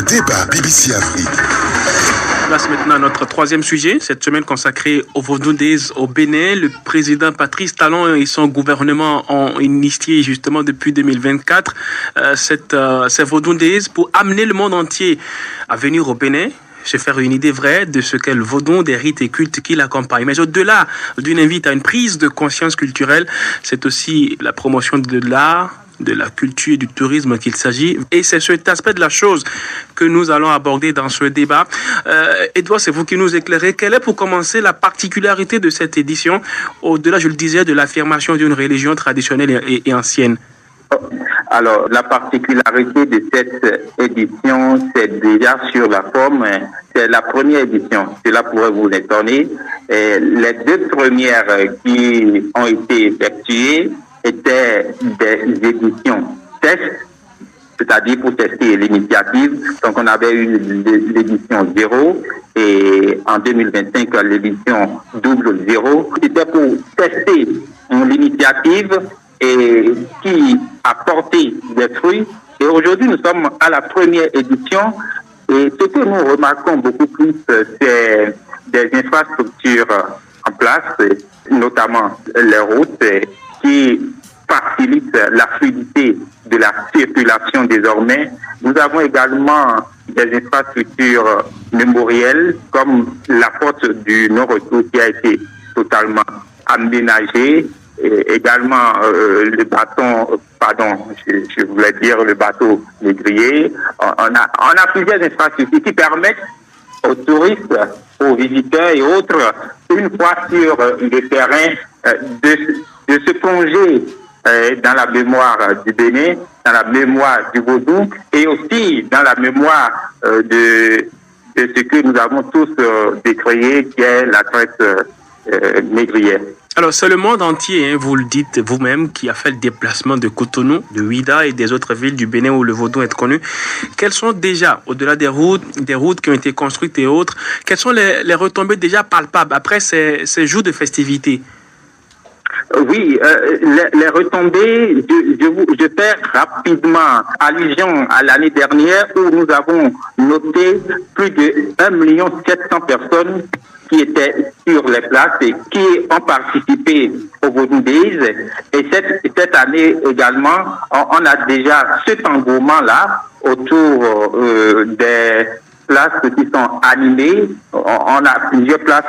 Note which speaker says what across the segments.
Speaker 1: débat BBC Afrique.
Speaker 2: Place maintenant à notre troisième sujet, cette semaine consacrée au Vodou Days au Bénin. Le président Patrice Talon et son gouvernement ont initié justement depuis 2024 ces Vodou Days pour amener le monde entier à venir au Bénin, se faire une idée vraie de ce qu'est le vaudou, des rites et cultes qui l'accompagnent. Mais au-delà d'une invite à une prise de conscience culturelle, c'est aussi la promotion de l'art, de la culture et du tourisme qu'il s'agit. Et c'est cet aspect de la chose que nous allons aborder dans ce débat. Edouard, c'est vous qui nous éclairez. Quelle est pour commencer la particularité de cette édition, au-delà, je le disais, de l'affirmation d'une religion traditionnelle et ancienne?
Speaker 3: Alors, la particularité de cette édition, c'est déjà sur la forme. C'est la première édition. Cela pourrait vous étonner. Les deux premières qui ont été effectuées étaient des éditions test, c'est-à-dire pour tester l'initiative. Donc, on avait eu l'édition 0 et en 2025, l'édition double 0. C'était pour tester l'initiative et qui a porté des fruits. Et aujourd'hui, nous sommes à la première édition. Et ce que nous remarquons beaucoup plus, c'est des infrastructures en place, notamment les routes, qui facilitent la fluidité de la circulation désormais. Nous avons également des infrastructures mémorielles, comme la porte du non-retour qui a été totalement aménagée. Et également le bateau négrier. On a plusieurs infrastructures qui permettent aux touristes, aux visiteurs et autres, une fois sur le terrain, de se plonger dans la mémoire du Bénin, dans la mémoire du vaudou et aussi dans la mémoire de ce que nous avons tous décrié, qui est la traite négrière.
Speaker 2: Alors, c'est le monde entier, vous le dites vous-même, qui a fait le déplacement de Cotonou, de Ouidah et des autres villes du Bénin où le vaudou est connu. Quelles sont déjà, au-delà des routes qui ont été construites et autres, quelles sont les retombées déjà palpables après ces jours de festivités?
Speaker 3: Oui, les retombées, je fais rapidement allusion à l'année dernière où nous avons noté plus de 1 700 000 personnes qui étaient sur les places et qui ont participé au Vodou Days. Et cette année également, on a déjà cet engouement-là autour des places qui sont animées. On a plusieurs places.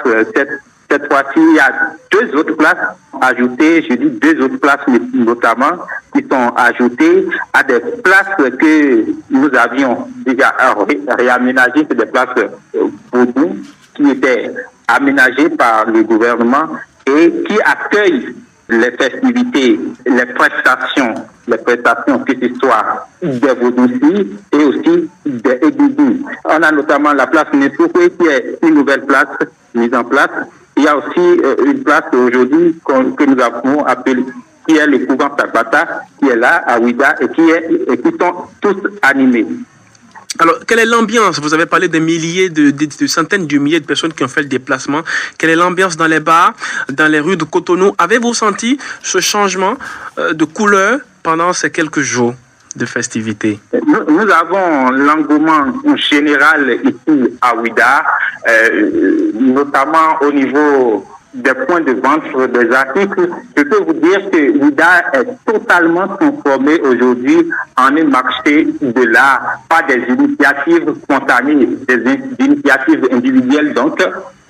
Speaker 3: Cette fois-ci, il y a 2 autres places ajoutées, je dis 2 autres places notamment, qui sont ajoutées à des places que nous avions déjà réaménagées, c'est des places Vodou, qui étaient aménagées par le gouvernement et qui accueillent les festivités, les prestations, que ce soit des Vaudoucis et aussi des Égidous. On a notamment la place Nessoukoué qui est une nouvelle place mise en place. Il y a aussi une place aujourd'hui que nous avons appelée, qui est le couvent Sabata, qui est là à Ouidah et qui sont tous animés.
Speaker 2: Alors, quelle est l'ambiance? Vous avez parlé des milliers, de centaines de milliers de personnes qui ont fait le déplacement. Quelle est l'ambiance dans les bars, dans les rues de Cotonou? Avez-vous senti ce changement de couleur pendant ces quelques jours de festivités?
Speaker 3: Nous avons l'engouement général ici à Ouidah, notamment au niveau des points de vente des articles. Je peux vous dire que Ouidah est totalement transformé aujourd'hui en un marché de l'art, pas des initiatives spontanées, des initiatives individuelles donc,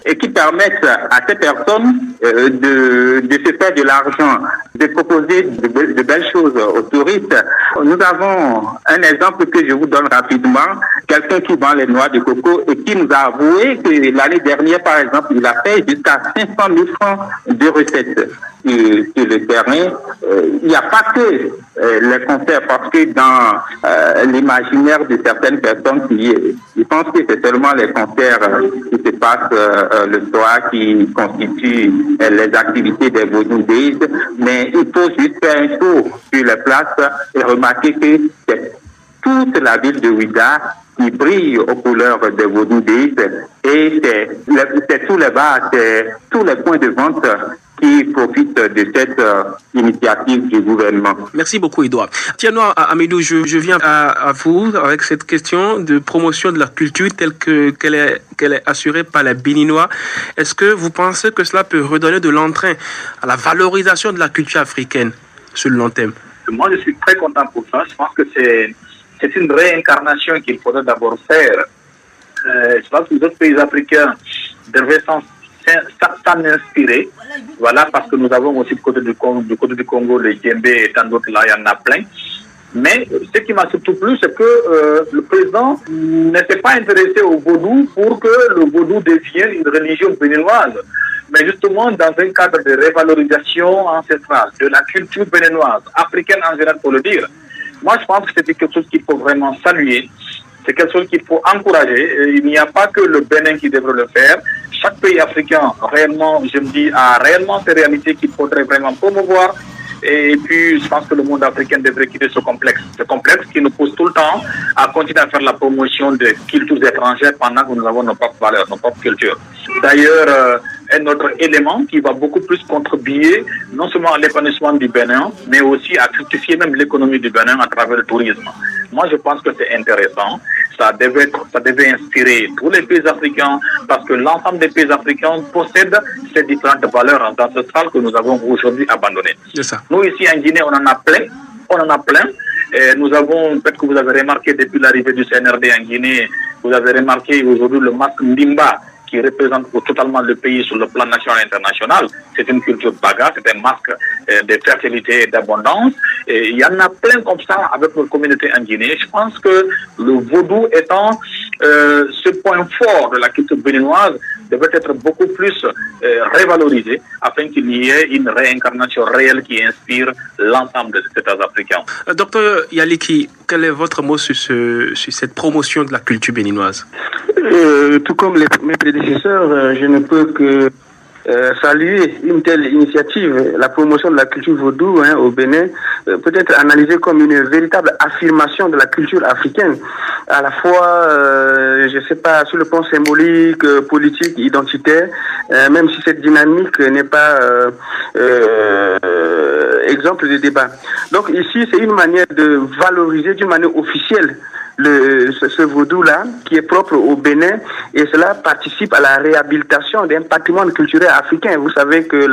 Speaker 3: et qui permettent à ces personnes de se faire de l'argent, de proposer de belles choses aux touristes. Nous avons un exemple que je vous donne rapidement. Quelqu'un qui vend les noix de coco et qui nous a avoué que l'année dernière, par exemple, il a fait jusqu'à 500 000 francs de recettes sur le terrain. Il n'y a pas que les concerts, parce que dans l'imaginaire de certaines personnes, ils pensent que c'est seulement les concerts qui se passent le soir qui constituent les activités des Vodou Days, mais il faut juste faire un tour sur les places et remarquer que c'est toute la ville de Ouidah qui brille aux couleurs des Vodou Days et c'est tous les bars, c'est tous les points de vente qui profitent de cette initiative du gouvernement.
Speaker 2: Merci beaucoup, Edouard. Tiens-moi, Amidou, je viens à vous avec cette question de promotion de la culture telle qu'elle est assurée par les Béninois. Est-ce que vous pensez que cela peut redonner de l'entrain à la valorisation de la culture africaine sur le long terme?
Speaker 1: Moi, je suis très content pour ça. Je pense que c'est une réincarnation qu'il faudrait d'abord faire. Je pense que les autres pays africains devraient s'en inspirer. Voilà, parce que nous avons aussi du côté du Congo, le Djembé et tant d'autres là, il y en a plein. Mais ce qui m'a surtout plu, c'est que le président ne s'est pas intéressé au vaudou pour que le vaudou devienne une religion béninoise, mais justement dans un cadre de révalorisation ancestrale de la culture béninoise, africaine en général pour le dire. Moi, je pense que c'est quelque chose qu'il faut vraiment saluer. C'est quelque chose qu'il faut encourager. Il n'y a pas que le Bénin qui devrait le faire. Chaque pays africain, réellement, je me dis, a réellement ces réalités qu'il faudrait vraiment promouvoir. Et puis, je pense que le monde africain devrait quitter ce complexe qui nous pousse tout le temps à continuer à faire la promotion des cultures étrangères pendant que nous avons nos propres valeurs, nos propres cultures. D'ailleurs, un autre élément qui va beaucoup plus contribuer non seulement à l'épanouissement du Bénin, mais aussi à fructifier même l'économie du Bénin à travers le tourisme. Moi, je pense que c'est intéressant. Ça devait inspirer tous les pays africains parce que l'ensemble des pays africains possèdent ces différentes valeurs ancestrales que nous avons aujourd'hui abandonnées.
Speaker 2: C'est ça.
Speaker 1: Nous, ici en Guinée, on en a plein. Et nous avons, peut-être que vous avez remarqué depuis l'arrivée du CNRD en Guinée, vous avez remarqué aujourd'hui le masque Ndimba qui représente totalement le pays sur le plan national et international. C'est une culture baga, c'est un masque de fertilité et d'abondance. Et il y en a plein comme ça avec notre communauté en Guinée. Je pense que le vaudou étant ce point fort de la culture béninoise devrait être beaucoup plus révalorisé afin qu'il y ait une réincarnation réelle qui inspire l'ensemble des États africains.
Speaker 2: Docteur Yaliki, quel est votre mot sur cette promotion de la culture béninoise?
Speaker 4: Tout comme mes prédécesseurs, je ne peux que saluer une telle initiative, la promotion de la culture vaudou au Bénin, peut être analysée comme une véritable affirmation de la culture africaine, à la fois, je ne sais pas, sur le plan symbolique, politique, identitaire, même si cette dynamique n'est pas exemple de débat. Donc ici, c'est une manière de valoriser d'une manière officielle ce vaudou-là, qui est propre au Bénin, et cela participe à la réhabilitation d'un patrimoine culturel africain. Vous savez que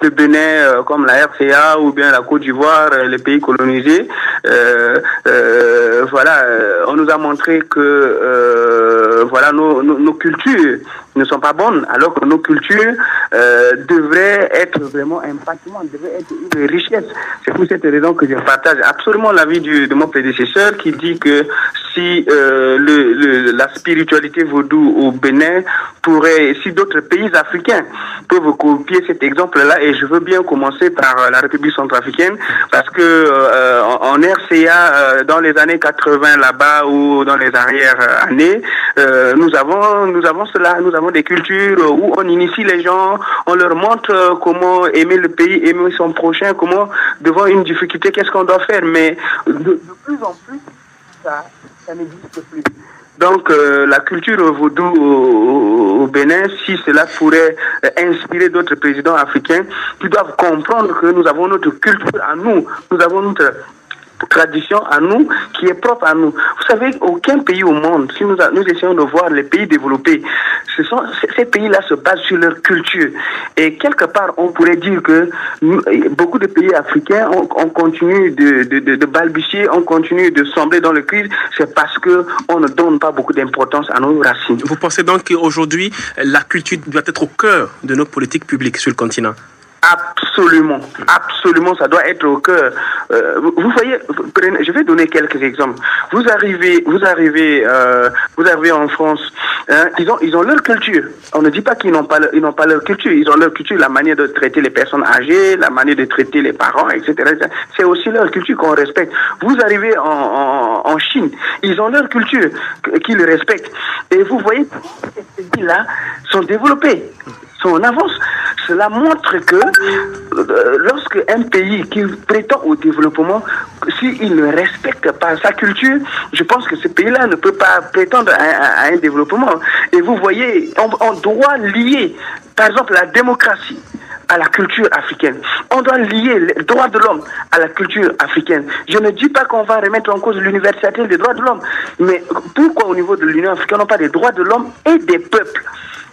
Speaker 4: le Bénin, comme la RCA ou bien la Côte d'Ivoire, les pays colonisés, on nous a montré que nos cultures ne sont pas bonnes, alors que nos cultures devraient être vraiment un patrimoine, devraient être une richesse. C'est pour cette raison que je partage absolument l'avis de mon prédécesseur qui dit que si la spiritualité vaudou au Bénin si d'autres pays africains peuvent copier cet exemple-là, et je veux bien commencer par la République centrafricaine, parce que en RCA, dans les années 80 là-bas ou dans les arrière-années, nous avons cela, nous avons des cultures où on initie les gens, on leur montre comment aimer le pays, aimer son prochain, comment devant une difficulté, qu'est-ce qu'on doit faire, mais de plus en plus, ça n'existe plus. Donc la culture vaudou au Bénin, si cela pourrait inspirer d'autres présidents africains qui doivent comprendre que nous avons notre culture à nous, nous avons notre tradition à nous, qui est propre à nous. Vous savez, aucun pays au monde, si nous essayons de voir les pays développés, ces pays-là se basent sur leur culture. Et quelque part, on pourrait dire que beaucoup de pays africains, on continue de balbutier, on continue de sombrer dans le crise, c'est parce qu'on ne donne pas beaucoup d'importance à nos racines.
Speaker 2: Vous pensez donc qu'aujourd'hui, la culture doit être au cœur de nos politiques publiques sur le continent?
Speaker 4: Absolument, ça doit être au cœur. Vous voyez, je vais donner quelques exemples. Vous arrivez en France, ils ont leur culture. On ne dit pas qu'ils n'ont pas leur culture. Ils ont leur culture, la manière de traiter les personnes âgées, la manière de traiter les parents, etc. C'est aussi leur culture qu'on respecte. Vous arrivez en Chine, ils ont leur culture qu'ils respectent. Et vous voyez, ces pays-là sont développés, sont en avance. Cela montre que lorsque un pays qui prétend au développement, s'il ne respecte pas sa culture, je pense que ce pays-là ne peut pas prétendre à un développement. Et vous voyez, on doit lier, par exemple, la démocratie à la culture africaine. On doit lier les droits de l'homme à la culture africaine. Je ne dis pas qu'on va remettre en cause l'universalité des droits de l'homme, mais pourquoi au niveau de l'Union africaine on n'a pas des droits de l'homme et des peuples?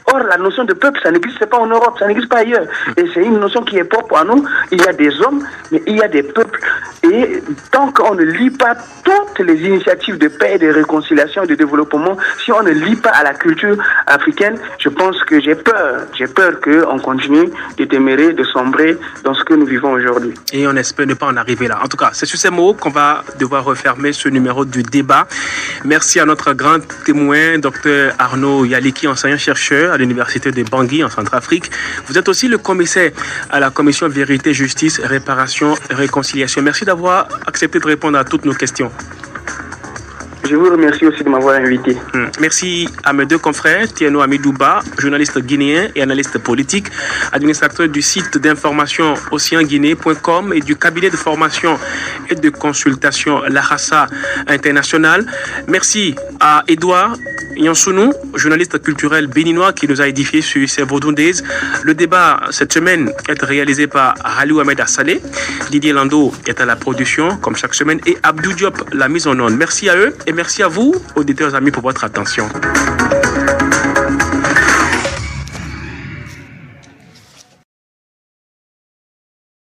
Speaker 4: Or, la notion de peuple, ça n'existe pas en Europe, ça n'existe pas ailleurs. Et c'est une notion qui est propre à nous. Il y a des hommes, mais il y a des peuples. Et tant qu'on ne lie pas toutes les initiatives de paix, de réconciliation, de développement, si on ne lie pas à la culture africaine, je pense que j'ai peur qu'on continue de témérer, de sombrer dans ce que nous vivons aujourd'hui.
Speaker 2: Et on espère ne pas en arriver là. En tout cas, c'est sur ces mots qu'on va devoir refermer ce numéro du débat. Merci à notre grand témoin, Dr Arnaud Yaliki, enseignant-chercheur à l'université de Bangui en Centrafrique. Vous êtes aussi le commissaire à la commission Vérité, Justice, Réparation et Réconciliation. Merci d'avoir accepté de répondre à toutes nos questions.
Speaker 4: Je vous remercie aussi de m'avoir invité.
Speaker 2: Merci à mes deux confrères, Tieno Amidouba, journaliste guinéen et analyste politique, administrateur du site d'information océanguinée.com et du cabinet de formation et de consultation Lahassa International. Merci à Edouard Yansounou, journaliste culturel béninois qui nous a édifié sur ces Vodou Days. Le débat cette semaine est réalisé par Ralou Ahmed Assalé. Didier Lando est à la production comme chaque semaine et Abdou Diop la mise en onde. Merci à eux et merci à vous, auditeurs amis, pour votre attention.